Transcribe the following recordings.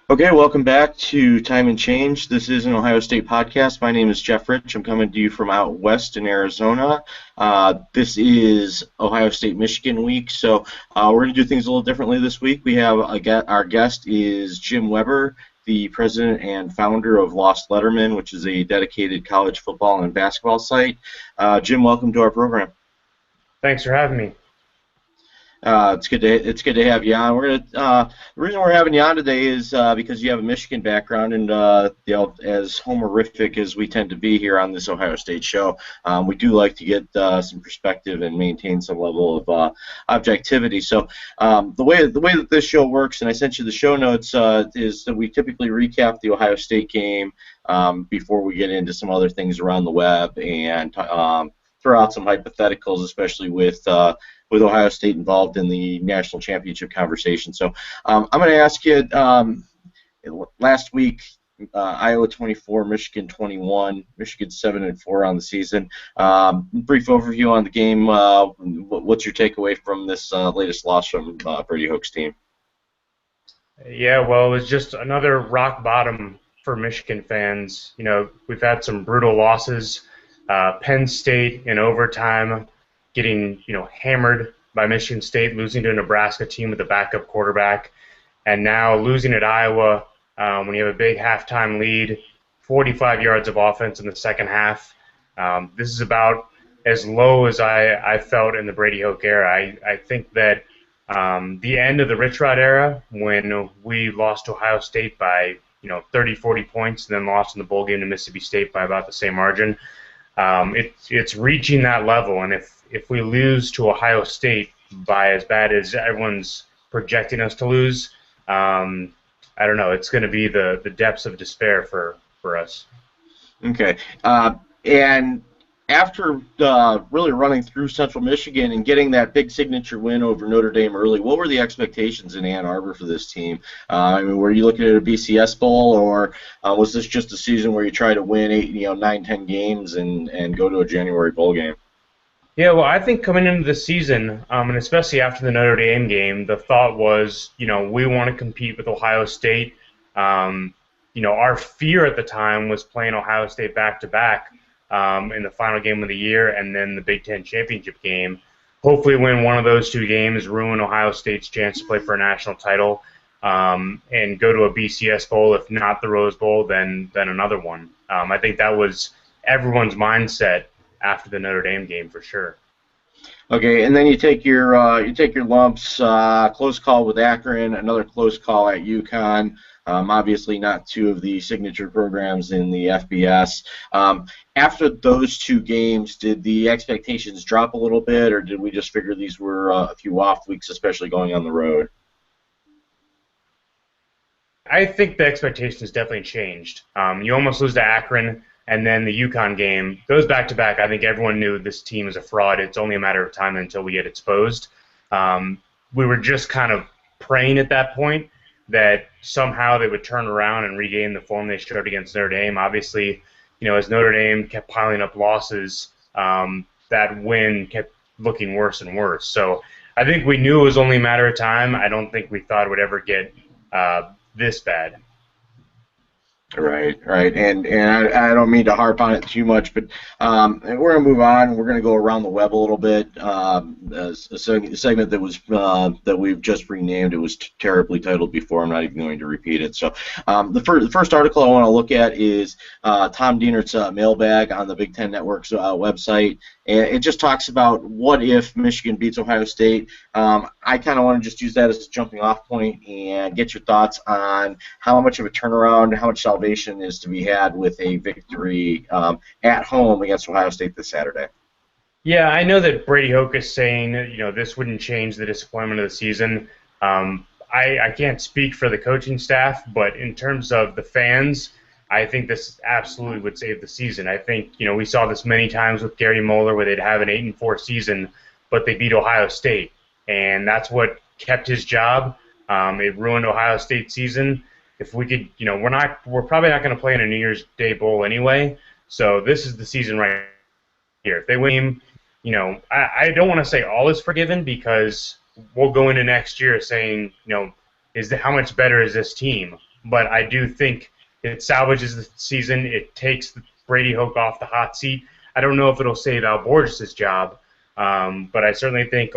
Okay, welcome back to Time and Change. This is an Ohio State podcast. My name is Jeff Rich. I'm coming to you from out west in Arizona. This is Ohio State Michigan week, so we're going to do things a little differently this week. We have our guest is Jim Weber, the president and founder of Lost Letterman, which is a dedicated college football and basketball site. Jim, welcome to our program. Thanks for having me. It's good to have you on. The reason we're having you on today is because you have a Michigan background, and as homerific as we tend to be here on this Ohio State show, we do like to get some perspective and maintain some level of objectivity. So the way that this show works, and I sent you the show notes, is that we typically recap the Ohio State game before we get into some other things around the web and throw out some hypotheticals, especially with Ohio State involved in the national championship conversation. So I'm going to ask you, last week, Iowa 24, Michigan 21, Michigan 7-4 on the season. Brief overview on the game. What's your takeaway from this latest loss from Brady Hoke's team? Yeah, well, it was just another rock bottom for Michigan fans. We've had some brutal losses. Penn State in overtime getting, hammered by Michigan State, losing to a Nebraska team with a backup quarterback, and now losing at Iowa when you have a big halftime lead, 45 yards of offense in the second half. This is about as low as I felt in the Brady Hoke era. I think that the end of the Rich Rod era, when we lost to Ohio State by 30, 40 points, and then lost in the bowl game to Mississippi State by about the same margin, it's reaching that level, and if we lose to Ohio State by as bad as everyone's projecting us to lose, I don't know. It's going to be the depths of despair for us. Okay. And after really running through Central Michigan and getting that big signature win over Notre Dame early, what were the expectations in Ann Arbor for this team? Were you looking at a BCS bowl, or was this just a season where you try to win 9, 10 games and go to a January bowl game? Yeah, well, I think coming into the season, and especially after the Notre Dame game, the thought was, we want to compete with Ohio State. Our fear at the time was playing Ohio State back-to-back in the final game of the year and then the Big Ten championship game. Hopefully win one of those two games, ruin Ohio State's chance to play for a national title, and go to a BCS bowl. If not the Rose Bowl, then another one. I think that was everyone's mindset after the Notre Dame game for sure. Okay, and then you take your lumps. Close call with Akron, another close call at UConn. Obviously, not two of the signature programs in the FBS. After those two games, did the expectations drop a little bit, or did we just figure these were a few off weeks, especially going on the road? I think the expectations definitely changed. You almost lose to Akron, and then the UConn game, those back-to-back, I think everyone knew this team is a fraud. It's only a matter of time until we get exposed. We were just kind of praying at that point that somehow they would turn around and regain the form they showed against Notre Dame. Obviously, as Notre Dame kept piling up losses, that win kept looking worse and worse. So I think we knew it was only a matter of time. I don't think we thought it would ever get this bad. Right, and I don't mean to harp on it too much, but we're going to move on. We're going to go around the web a little bit. A segment that was that we've just renamed. It was terribly titled before. I'm not even going to repeat it. So the first article I want to look at is Tom Dienert's mailbag on the Big Ten Network's website. And it just talks about what if Michigan beats Ohio State. I kind of want to just use that as a jumping off point and get your thoughts on how much of a turnaround, how much salvation is to be had with a victory at home against Ohio State this Saturday. Yeah, I know that Brady Hoke is saying this wouldn't change the disappointment of the season. I can't speak for the coaching staff, but in terms of the fans, I think this absolutely would save the season. I think we saw this many times with Gary Moeller, where they'd have an 8-4 season, but they beat Ohio State, and that's what kept his job. It ruined Ohio State's season. If we could, we're probably not going to play in a New Year's Day bowl anyway. So this is the season right here. If they win, I don't want to say all is forgiven, because we'll go into next year saying, how much better is this team? but I do think it salvages the season. It takes Brady Hoke off the hot seat. I don't know if it'll save Al Borges' job, but I certainly think,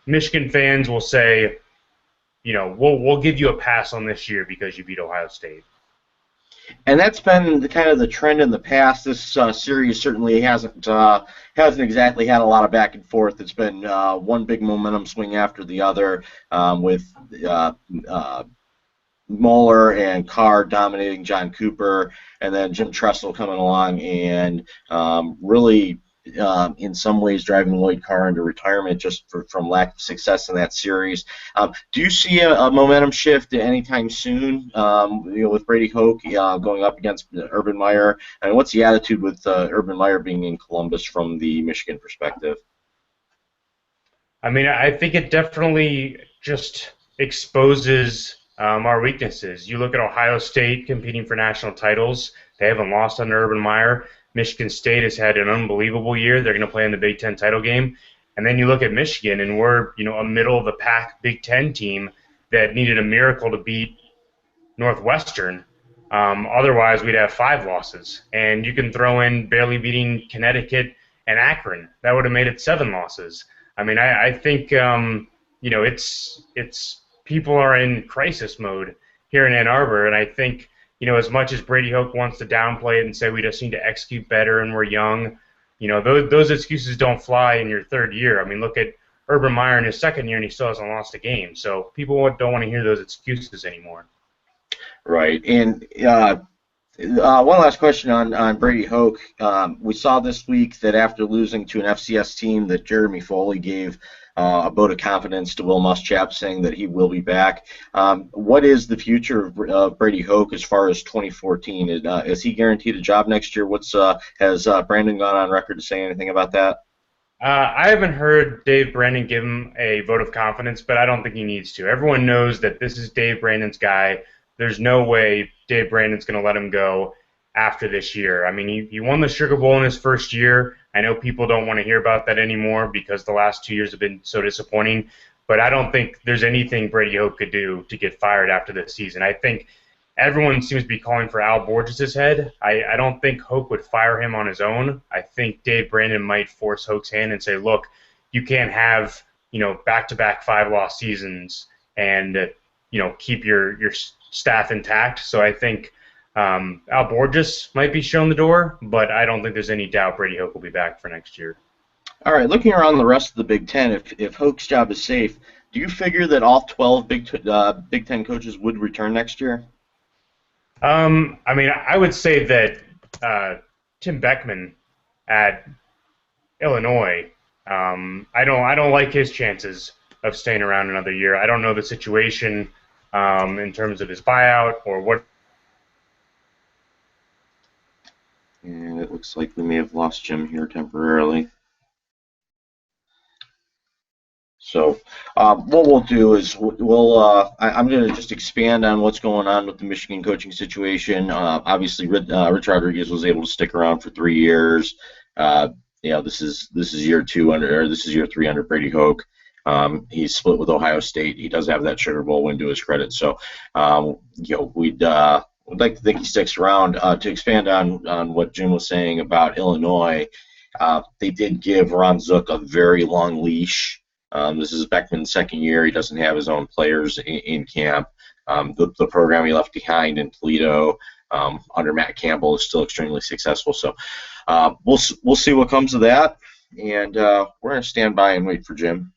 Michigan fans will say, we'll give you a pass on this year because you beat Ohio State. And that's been kind of the trend in the past. This series certainly hasn't exactly had a lot of back and forth. It's been one big momentum swing after the other, with Moeller and Carr dominating John Cooper, and then Jim Tressel coming along and really, in some ways, driving Lloyd Carr into retirement just from lack of success in that series. Do you see a momentum shift anytime soon, with Brady Hoke going up against Urban Meyer? And what's the attitude with Urban Meyer being in Columbus from the Michigan perspective? I mean, I think it definitely just exposes our weaknesses. You look at Ohio State competing for national titles. They haven't lost under Urban Meyer. Michigan State has had an unbelievable year. They're going to play in the Big Ten title game. And then you look at Michigan, and we're a middle-of-the-pack Big Ten team that needed a miracle to beat Northwestern. Otherwise, we'd have 5 losses. And you can throw in barely beating Connecticut and Akron. That would have made it 7 losses. I mean, I think it's people are in crisis mode here in Ann Arbor, and I think as much as Brady Hoke wants to downplay it and say we just need to execute better and we're young, those excuses don't fly in your 3rd year. I mean, look at Urban Meyer in his 2nd year, and he still hasn't lost a game. So people don't want to hear those excuses anymore. Right, and one last question on Brady Hoke. We saw this week that after losing to an FCS team, that Jeremy Foley gave a vote of confidence to Will Muschamp, saying that he will be back. What is the future of Brady Hoke as far as 2014? Is he guaranteed a job next year? Has Brandon gone on record to say anything about that? I haven't heard Dave Brandon give him a vote of confidence, but I don't think he needs to. Everyone knows that this is Dave Brandon's guy. There's no way Dave Brandon's going to let him go after this year. I mean, he won the Sugar Bowl in his 1st year. I know people don't want to hear about that anymore because the last 2 years have been so disappointing, but I don't think there's anything Brady Hoke could do to get fired after this season. I think everyone seems to be calling for Al Borges' head. I don't think Hoke would fire him on his own. I think Dave Brandon might force Hoke's hand and say, look, you can't have back-to-back 5-loss seasons and keep your staff intact. So I think Al Borges might be shown the door, but I don't think there's any doubt Brady Hoke will be back for next year. All right, looking around the rest of the Big Ten, if Hoke's job is safe, do you figure that all 12 Big Ten coaches would return next year? I mean, I would say that Tim Beckman at Illinois, I don't like his chances of staying around another year. I don't know the situation in terms of his buyout or what. And it looks like we may have lost Jim here temporarily. So what we'll do is I'm going to just expand on what's going on with the Michigan coaching situation. Obviously, Rich Rodriguez was able to stick around for 3 years. This is year 2 this is year 3 under Brady Hoke. He's split with Ohio State. He does have that Sugar Bowl win to his credit. So we'd like to think he sticks around. To expand on what Jim was saying about Illinois, they did give Ron Zook a very long leash. This is Beckman's 2nd year. He doesn't have his own players in camp. The program he left behind in Toledo under Matt Campbell is still extremely successful. So we'll see what comes of that, and we're going to stand by and wait for Jim.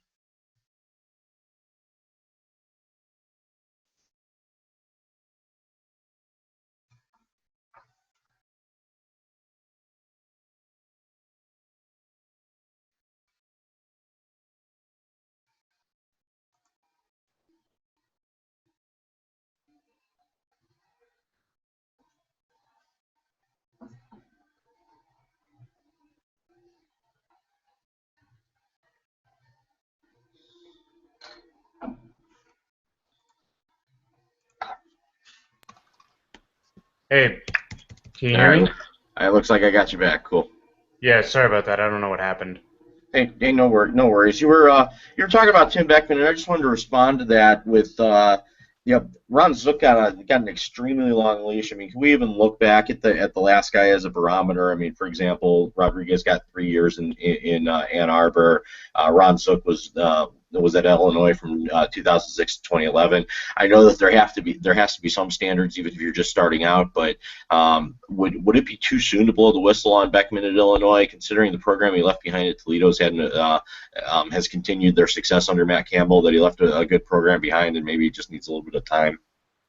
Hey, can you hear me? It looks like I got you back. Cool. Yeah, sorry about that. I don't know what happened. Hey, no worries. You were talking about Tim Beckman, and I just wanted to respond to that with Yep, Ron Zook got an extremely long leash. I mean, can we even look back at the last guy as a barometer? I mean, for example, Rodriguez got 3 years in Ann Arbor. Ron Zook was at Illinois from 2006 to 2011. I know that there has to be some standards even if you're just starting out, but would it be too soon to blow the whistle on Beckman at Illinois, considering the program he left behind at Toledo's has continued their success under Matt Campbell, that he left a good program behind and maybe it just needs a little bit of time?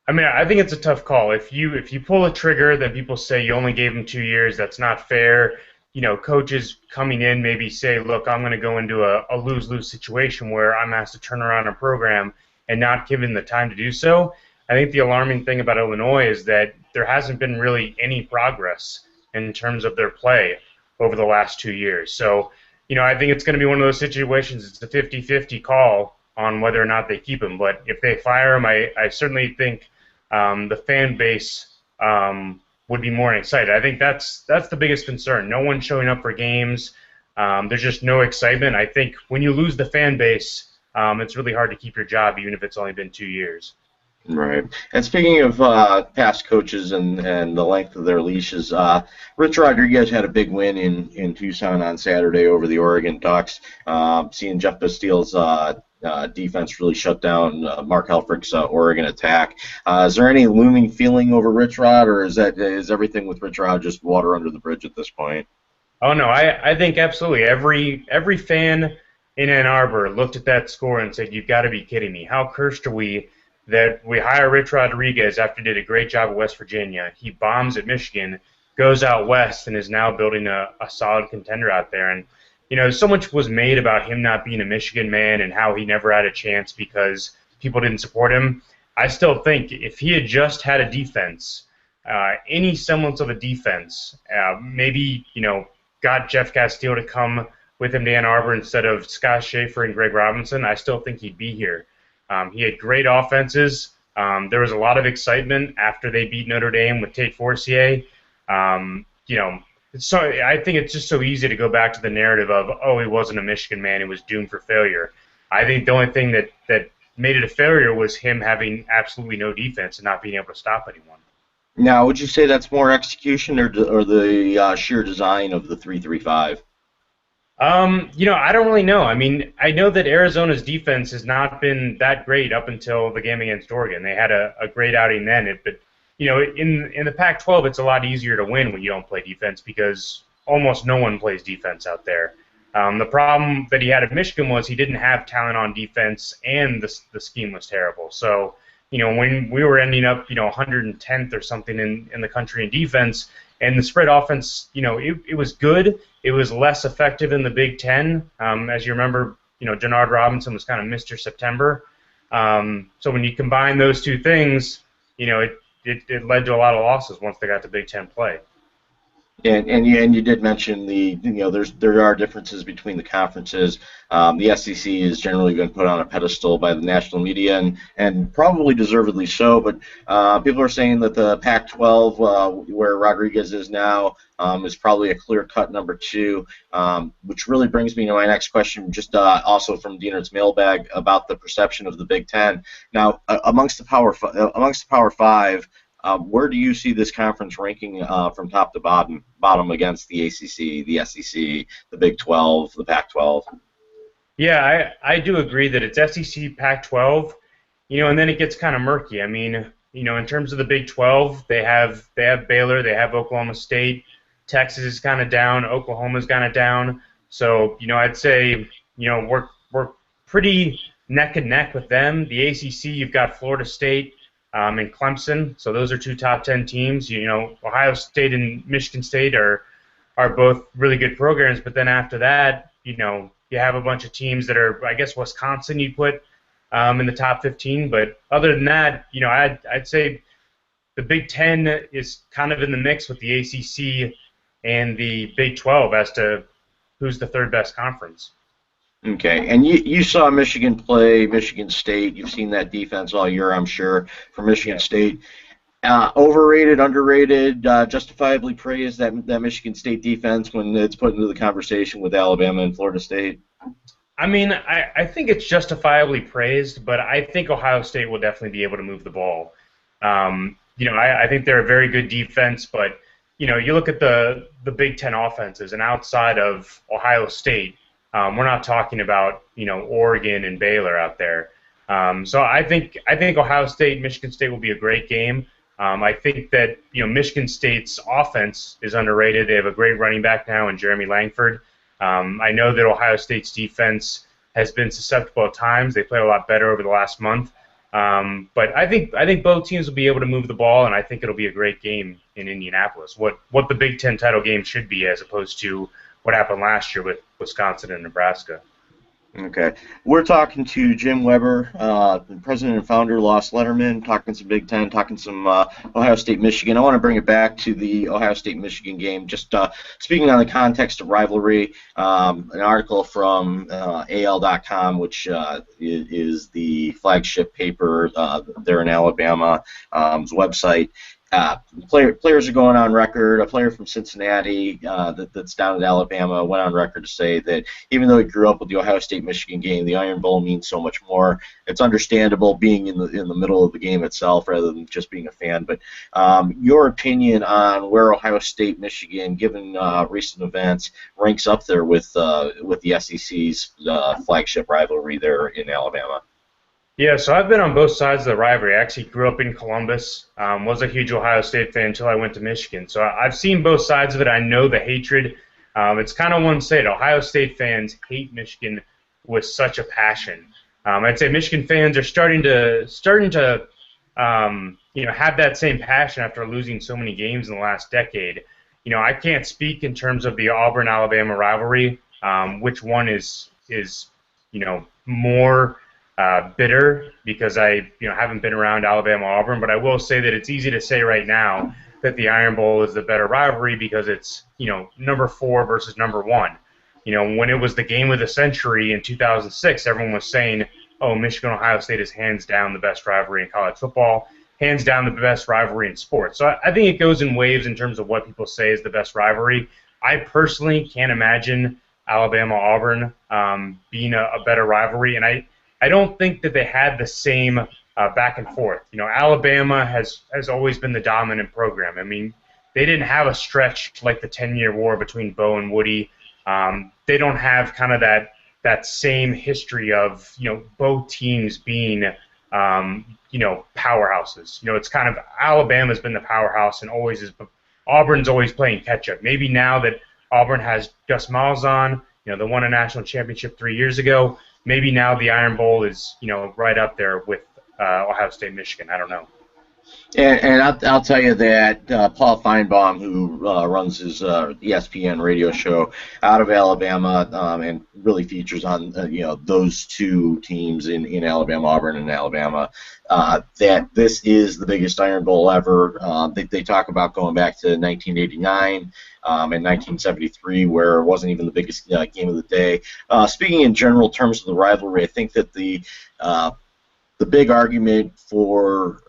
I mean, I think it's a tough call. If you pull a trigger, then people say you only gave him 2 years. That's not fair. You know, coaches coming in maybe say, look, I'm going to go into a lose-lose situation where I'm asked to turn around a program and not given the time to do so. I think the alarming thing about Illinois is that there hasn't been really any progress in terms of their play over the last 2 years. So, you know, I think it's going to be one of those situations. It's a 50-50 call on whether or not they keep him. But if they fire him, I certainly think the fan base would be more excited. I think that's the biggest concern. No one showing up for games. There's just no excitement. I think when you lose the fan base, it's really hard to keep your job, even if it's only been 2 years. Right. And speaking of past coaches and the length of their leashes, Rich Rodriguez had a big win in Tucson on Saturday over the Oregon Ducks. Seeing Jeff Bastile's defense really shut down Mark Helfrich's Oregon attack. Is there any looming feeling over Rich Rod, or is everything with Rich Rod just water under the bridge at this point? Oh no, I think absolutely every fan in Ann Arbor looked at that score and said, "You've got to be kidding me! How cursed are we that we hire Rich Rodriguez after he did a great job at West Virginia? He bombs at Michigan, goes out west, and is now building a solid contender out there." And you know, so much was made about him not being a Michigan man and how he never had a chance because people didn't support him. I still think if he had just had a defense, any semblance of a defense, maybe, you know, got Jeff Castile to come with him to Ann Arbor instead of Scott Schaefer and Greg Robinson, I still think he'd be here. He had great offenses. There was a lot of excitement after they beat Notre Dame with Tate Forcier. You know, so I think it's just so easy to go back to the narrative of, oh, he wasn't a Michigan man, he was doomed for failure. I think the only thing that made it a failure was him having absolutely no defense and not being able to stop anyone. Now, would you say that's more execution or the sheer design of the 3-3-5? You know, I don't really know. I mean, I know that Arizona's defense has not been that great up until the game against Oregon. They had a great outing then, but you know, in the Pac-12, it's a lot easier to win when you don't play defense because almost no one plays defense out there. The problem that he had at Michigan was he didn't have talent on defense, and the scheme was terrible. So, you know, when we were ending up, you know, 110th or something in the country in defense, and the spread offense, you know, it was good. It was less effective in the Big Ten. As you remember, you know, Denard Robinson was kind of Mr. September. So when you combine those two things, you know, it led to a lot of losses once they got to Big Ten play. And you did mention there are differences between the conferences. The SEC has generally been put on a pedestal by the national media, and probably deservedly so. But people are saying that the Pac-12, where Rodriguez is now, is probably a clear-cut number 2, which really brings me to my next question, just also from Dienert's mailbag about the perception of the Big Ten. Now, amongst the Power Five. Where do you see this conference ranking from top to bottom against the ACC, the SEC, the Big 12, the Pac-12? Yeah, I do agree that it's SEC, Pac-12, you know, and then it gets kind of murky. I mean, you know, in terms of the Big 12, they have Baylor, they have Oklahoma State, Texas is kind of down, Oklahoma's kind of down. So, you know, I'd say, you know, we're pretty neck and neck with them. The ACC, you've got Florida State and Clemson, so those are 2 top 10 teams. You know, Ohio State and Michigan State are both really good programs, but then after that, you know, you have a bunch of teams that are, I guess, Wisconsin you'd put in the top 15, but other than that, you know, I'd say the Big Ten is kind of in the mix with the ACC and the Big 12 as to who's the third best conference. Okay, and you saw Michigan play Michigan State. You've seen that defense all year, I'm sure, for Michigan State. Overrated, underrated, justifiably praised that Michigan State defense when it's put into the conversation with Alabama and Florida State? I mean, I think it's justifiably praised, but I think Ohio State will definitely be able to move the ball. I think they're a very good defense, but you look at the Big Ten offenses, and outside of Ohio State, we're not talking about Oregon and Baylor out there. So I think Ohio State, Michigan State will be a great game. I think that Michigan State's offense is underrated. They have a great running back now in Jeremy Langford. I know that Ohio State's defense has been susceptible at times. They played a lot better over the last month. But I think both teams will be able to move the ball, and I think it'll be a great game in Indianapolis. What the Big Ten title game should be, as opposed to what happened last year with Wisconsin and Nebraska. Okay. We're talking to Jim Weber, the president and founder, Lost Letterman, talking some Big Ten, talking some Ohio State, Michigan. I want to bring it back to the Ohio State, Michigan game. Just speaking on the context of rivalry, an article from AL.com, which is the flagship paper there in Alabama's website. Players are going on record. A player from Cincinnati that's down at Alabama went on record to say that even though he grew up with the Ohio State-Michigan game, the Iron Bowl means so much more. It's understandable being in the middle of the game itself rather than just being a fan. But your opinion on where Ohio State-Michigan, given recent events, ranks up there with the SEC's flagship rivalry there in Alabama? Yeah, so I've been on both sides of the rivalry. I actually grew up in Columbus, was a huge Ohio State fan until I went to Michigan. So I've seen both sides of it. I know the hatred. It's kind of one-sided. Ohio State fans hate Michigan with such a passion. I'd say Michigan fans are starting to have that same passion after losing so many games in the last decade. I can't speak in terms of the Auburn-Alabama rivalry, which one is more bitter, because I haven't been around Alabama-Auburn, but I will say that it's easy to say right now that the Iron Bowl is the better rivalry because it's number 4 versus number 1. When it was the game of the century in 2006, everyone was saying, "Oh, Michigan-Ohio State is hands down the best rivalry in college football, hands down the best rivalry in sports." So I think it goes in waves in terms of what people say is the best rivalry. I personally can't imagine Alabama-Auburn being a better rivalry, and I don't think that they had the same back and forth. Alabama has always been the dominant program. I mean, they didn't have a stretch like the 10-year war between Bo and Woody. They don't have kind of that same history of both teams being powerhouses. It's kind of Alabama's been the powerhouse and always is. Auburn's always playing catch up. Maybe now that Auburn has Gus Malzahn, they won a national championship 3 years ago. Maybe now the Iron Bowl is, right up there with Ohio State, Michigan. I don't know. And I'll tell you that Paul Feinbaum, who runs his ESPN radio show out of Alabama, and really features on those two teams in Alabama, Auburn and Alabama, that this is the biggest Iron Bowl ever. They talk about going back to 1989 and 1973, where it wasn't even the biggest game of the day. Speaking in general terms of the rivalry, I think that the big argument for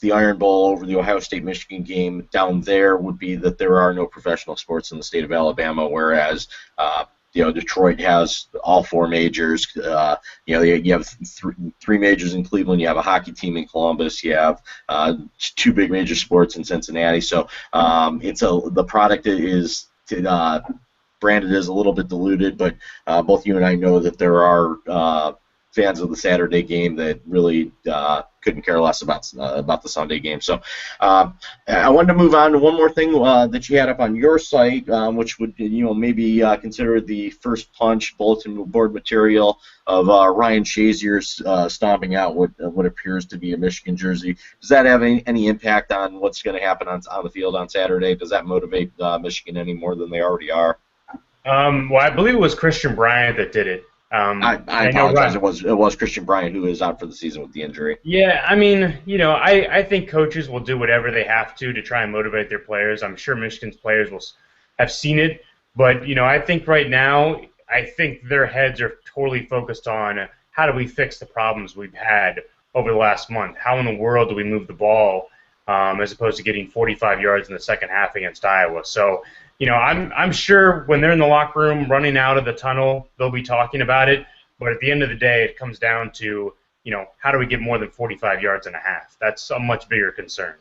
the Iron Bowl over the Ohio State-Michigan game down there would be that there are no professional sports in the state of Alabama, whereas Detroit has all 4 majors. You have three majors in Cleveland. You have a hockey team in Columbus. You have 2 big major sports in Cincinnati. So the product is branded as a little bit diluted, but both you and I know that there are fans of the Saturday game that really couldn't care less about the Sunday game. So I wanted to move on to one more thing that you had up on your site, which would maybe consider the first punch bulletin board material of Ryan Shazier's stomping out what appears to be a Michigan jersey. Does that have any impact on what's going to happen on the field on Saturday? Does that motivate Michigan any more than they already are? Well, I believe it was Christian Bryant that did it. I apologize. It was Christian Bryant who is out for the season with the injury. Yeah, I mean, I think coaches will do whatever they have to try and motivate their players. I'm sure Michigan's players will have seen it, but I think right now, I think their heads are totally focused on how do we fix the problems we've had over the last month. How in the world do we move the ball as opposed to getting 45 yards in the second half against Iowa? So I'm sure when they're in the locker room running out of the tunnel, they'll be talking about it. But at the end of the day, it comes down to, how do we get more than 45 yards and a half? That's a much bigger concern.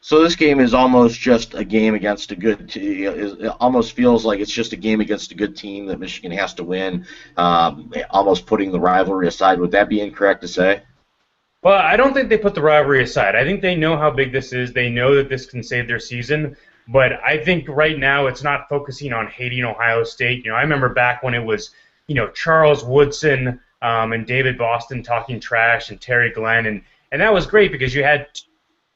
So this game is almost just a game against a good team. It almost feels like it's just a game against a good team that Michigan has to win, almost putting the rivalry aside. Would that be incorrect to say? Well, I don't think they put the rivalry aside. I think they know how big this is. They know that this can save their season. But I think right now it's not focusing on hating Ohio State. I remember back when it was, Charles Woodson and David Boston talking trash and Terry Glenn, and that was great because you had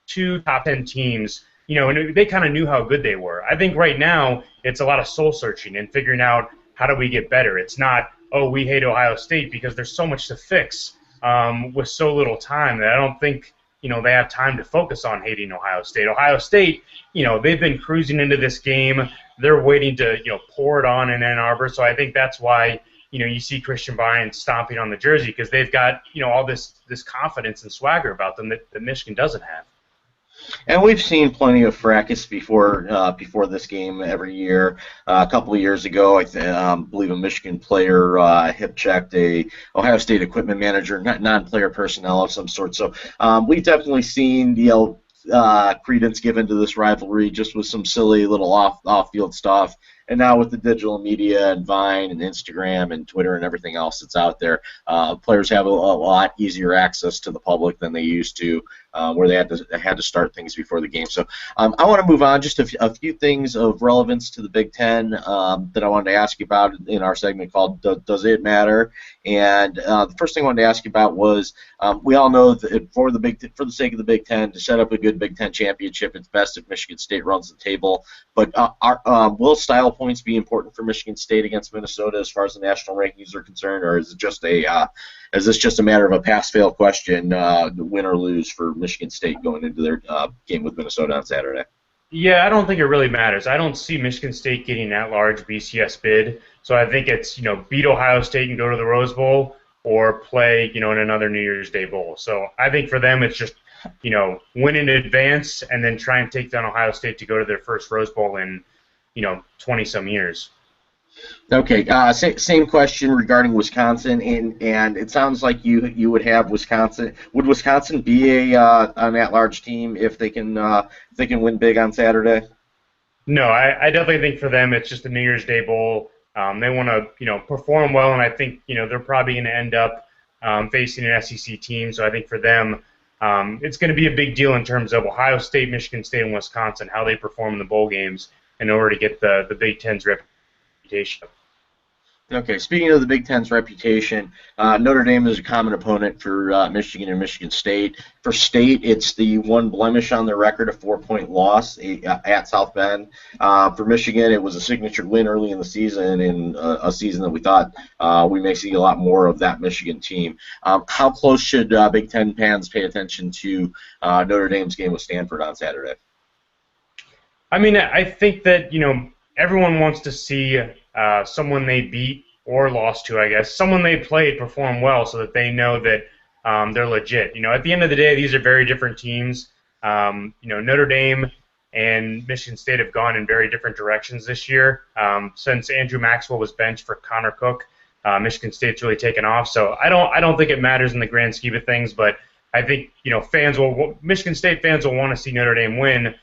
two top 10 teams, and they kind of knew how good they were. I think right now it's a lot of soul searching and figuring out how do we get better. It's not, oh, we hate Ohio State, because there's so much to fix with so little time that I don't think they have time to focus on hating Ohio State. Ohio State, they've been cruising into this game. They're waiting to pour it on in Ann Arbor. So I think that's why you see Christian Bryant stomping on the jersey, because they've got all this confidence and swagger about them that Michigan doesn't have. And we've seen plenty of fracas before this game every year. A couple of years ago, I believe a Michigan player hip checked a Ohio State equipment manager, non-player personnel of some sort. So we've definitely seen credence given to this rivalry just with some silly little off-field stuff. And now with the digital media and Vine and Instagram and Twitter and everything else that's out there, players have a lot easier access to the public than they used to, where they had to start things before the game. So I want to move on. Just a few things of relevance to the Big Ten that I wanted to ask you about in our segment called Does It Matter? And the first thing I wanted to ask you about was we all know that for the sake of the Big Ten, to set up a good Big Ten championship, it's best if Michigan State runs the table. But will style points be important for Michigan State against Minnesota as far as the national rankings are concerned, or is it just is this just a matter of a pass-fail question, win or lose for Michigan State going into their game with Minnesota on Saturday? Yeah, I don't think it really matters. I don't see Michigan State getting that large BCS bid, so I think it's beat Ohio State and go to the Rose Bowl, or play in another New Year's Day bowl. So I think for them it's just win in advance and then try and take down Ohio State to go to their first Rose Bowl in 20-some years. Okay, same question regarding Wisconsin, and it sounds like you would have Wisconsin. Would Wisconsin be an at-large team if they can win big on Saturday? No, I definitely think for them it's just a New Year's Day bowl. They want to perform well, and I think they're probably going to end up facing an SEC team. So I think for them it's going to be a big deal in terms of Ohio State, Michigan State, and Wisconsin, how they perform in the bowl games in order to get the Big Ten's reputation. Okay, speaking of the Big Ten's reputation, Notre Dame is a common opponent for Michigan and Michigan State. For State, it's the one blemish on their record, a 4-point loss at South Bend. For Michigan, it was a signature win early in the season, in a season that we thought we may see a lot more of that Michigan team. How close should Big Ten fans pay attention to Notre Dame's game with Stanford on Saturday? I mean, I think that everyone wants to see someone they beat or lost to, I guess, someone they played perform well, so that they know that they're legit. At the end of the day, these are very different teams. Notre Dame and Michigan State have gone in very different directions this year. Since Andrew Maxwell was benched for Connor Cook, Michigan State's really taken off. So I don't think it matters in the grand scheme of things, but I think Michigan State fans will want to see Notre Dame win.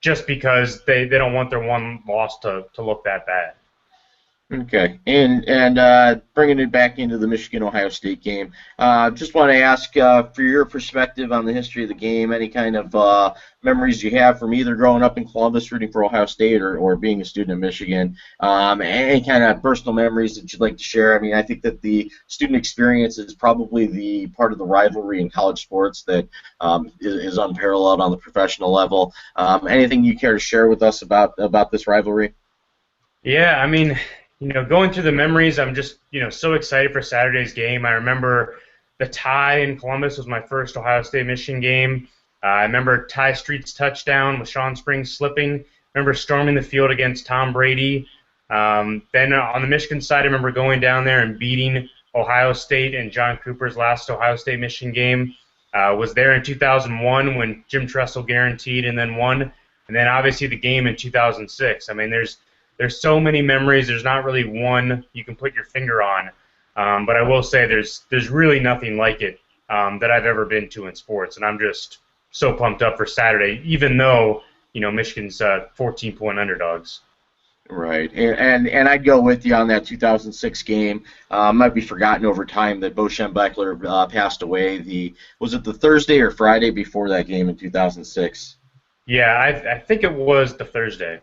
Just because they don't want their one loss to look that bad. Okay, and bringing it back into the Michigan-Ohio State game, just want to ask for your perspective on the history of the game, any kind of memories you have from either growing up in Columbus rooting for Ohio State or being a student at Michigan, any kind of personal memories that you'd like to share. I mean, I think that the student experience is probably the part of the rivalry in college sports that is unparalleled on the professional level. Anything you care to share with us about this rivalry? Yeah, I mean, going through the memories, I'm just, so excited for Saturday's game. I remember the tie in Columbus was my first Ohio State-Michigan game. I remember Ty Street's touchdown with Sean Springs slipping. I remember storming the field against Tom Brady. Then on the Michigan side, I remember going down there and beating Ohio State in John Cooper's last Ohio State-Michigan game. Was there in 2001 when Jim Tressel guaranteed and then won. and then obviously the game in 2006. I mean, there's so many memories. There's not really one you can put your finger on, but I will say there's really nothing like it that I've ever been to in sports, and I'm just so pumped up for Saturday, even though Michigan's 14-point underdogs. Right, and I'd go with you on that 2006 game. Might be forgotten over time that Bo Schembechler passed away. Was it the Thursday or Friday before that game in 2006? Yeah, I think it was the Thursday.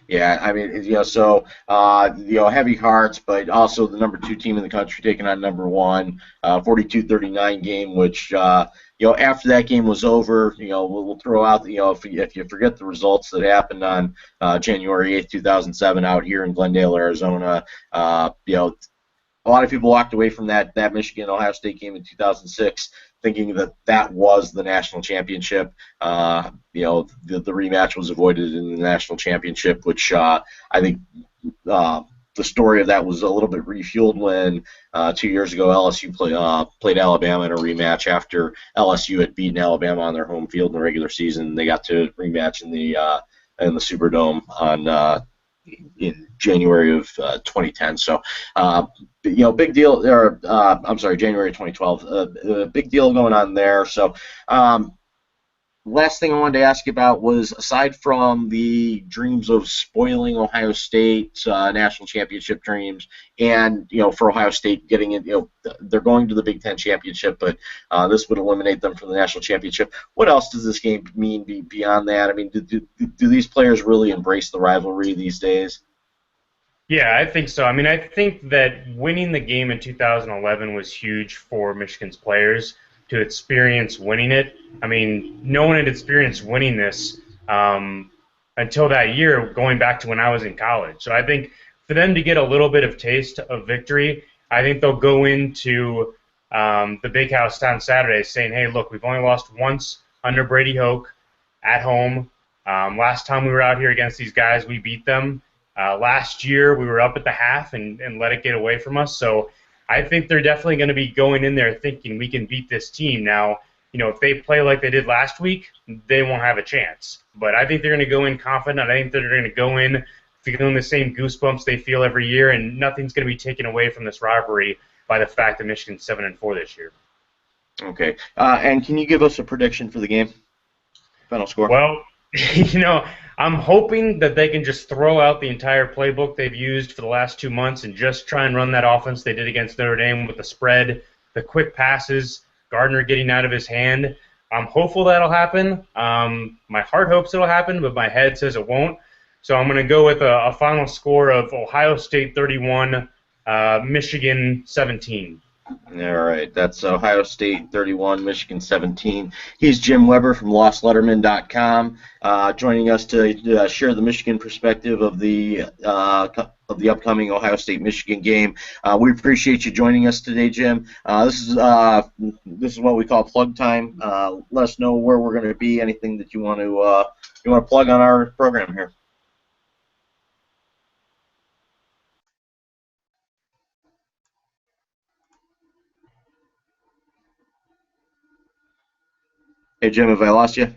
Yeah, I mean, so heavy hearts, but also the number 2 team in the country taking on number 1, 42-39 game. Which after that game was over, we'll throw out, if you forget the results that happened on January 8th, 2007, out here in Glendale, Arizona. A lot of people walked away from that Michigan-Ohio State game in 2006 thinking that was the national championship. The rematch was avoided in the national championship, which I think the story of that was a little bit refueled when 2 years ago LSU played Alabama in a rematch after LSU had beaten Alabama on their home field in the regular season. They got to rematch in the Superdome in January of 2010. So, big deal. Or I'm sorry, January 2012. Big deal going on there. So, last thing I wanted to ask you about was, aside from the dreams of spoiling Ohio State's national championship dreams, and for Ohio State getting it, they're going to the Big Ten championship, but this would eliminate them from the national championship. What else does this game mean beyond that? I mean, do these players really embrace the rivalry these days? Yeah, I think so. I mean, I think that winning the game in 2011 was huge for Michigan's players to experience winning it. I mean, no one had experienced winning this until that year, going back to when I was in college. So I think for them to get a little bit of taste of victory, I think they'll go into the Big House on Saturday saying, hey, look, we've only lost once under Brady Hoke at home. Last time we were out here against these guys, we beat them. Last year, we were up at the half and let it get away from us. So I think they're definitely going to be going in there thinking we can beat this team. Now, if they play like they did last week, they won't have a chance. But I think they're going to go in confident. I think they're going to go in feeling the same goosebumps they feel every year, and nothing's going to be taken away from this rivalry by the fact that Michigan's 7-4 this year. Okay. And can you give us a prediction for the game? Final score? Well, I'm hoping that they can just throw out the entire playbook they've used for the last 2 months and just try and run that offense they did against Notre Dame with the spread, the quick passes, Gardner getting out of his hand. I'm hopeful that'll happen. My heart hopes it'll happen, but my head says it won't. So I'm going to go with a final score of Ohio State 31, Michigan 17. All right, that's Ohio State 31, Michigan 17. He's Jim Weber from LostLetterman.com, joining us to share the Michigan perspective of the upcoming Ohio State-Michigan game. We appreciate you joining us today, Jim. This is what we call plug time. Let us know where we're going to be. Anything that you want to plug on our program here. Hey, Jim, have I lost you?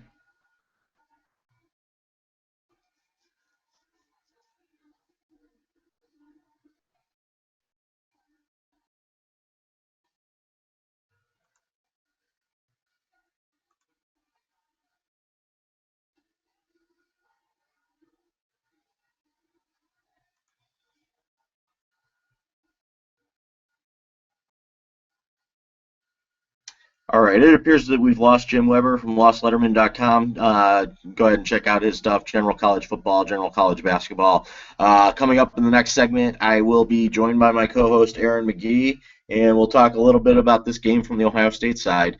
All right, it appears that we've lost Jim Weber from LostLetterman.com. Go ahead and check out his stuff, general college football, general college basketball. Coming up in the next segment, I will be joined by my co-host, Aaron McGee, and we'll talk a little bit about this game from the Ohio State side.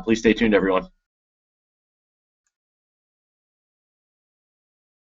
Please stay tuned, everyone.